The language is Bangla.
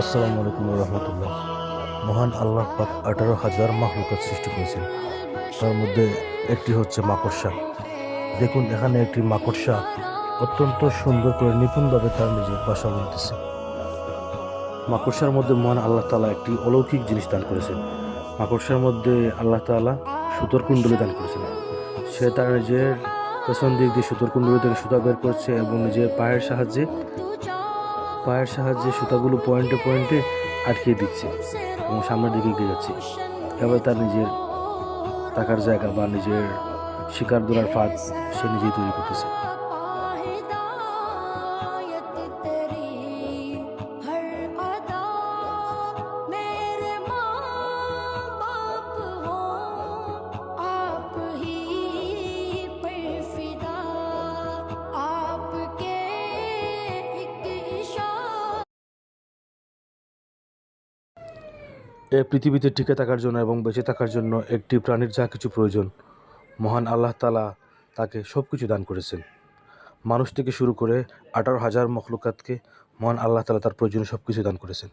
আসসালামু আলাইকুম রহমতুল্লাহ। মহান আল্লাহ পাক 18,000 মাখলুকাত সৃষ্টি করেছেন। তার মধ্যে একটি হচ্ছে মাকড়সা। দেখুন, এখানে একটি মাকড়সা অত্যন্ত সুন্দর করে নিপুণভাবে তার নিজের বাসা বুনতেছে। মাকড়সার মধ্যে মহান আল্লাহ তাআলা একটি অলৌকিক জিনিস দান করেছেন। মাকড়সার মধ্যে আল্লাহ তাআলা সুতোর কুণ্ডলী দান করেছেন। সে তার নিজের পেছন দিক দিয়ে সুতোর কুণ্ডলী থেকে সুতা বের করছে এবং নিজের পায়ের সাহায্যে সুতাগুলো পয়েন্টে পয়েন্টে আটকিয়ে দিচ্ছে এবং সামনের দিকে এগিয়ে যাচ্ছে। এভাবে তার নিজের থাকার জায়গা বা নিজের শিকার ধরার ফাঁদ সে নিজেই তৈরি করতেছে। এই পৃথিবীতে টিকে থাকার জন্য এবং বেঁচে থাকার জন্য একটি প্রাণীর যা কিছু প্রয়োজন, মহান আল্লাহ তাআলা তাকে সব কিছু দান করেছেন। মানুষ থেকে শুরু করে 18,000 মখলুকাতকে মহান আল্লাহ তাআলা তার প্রয়োজনীয় সব কিছু দান করেছেন।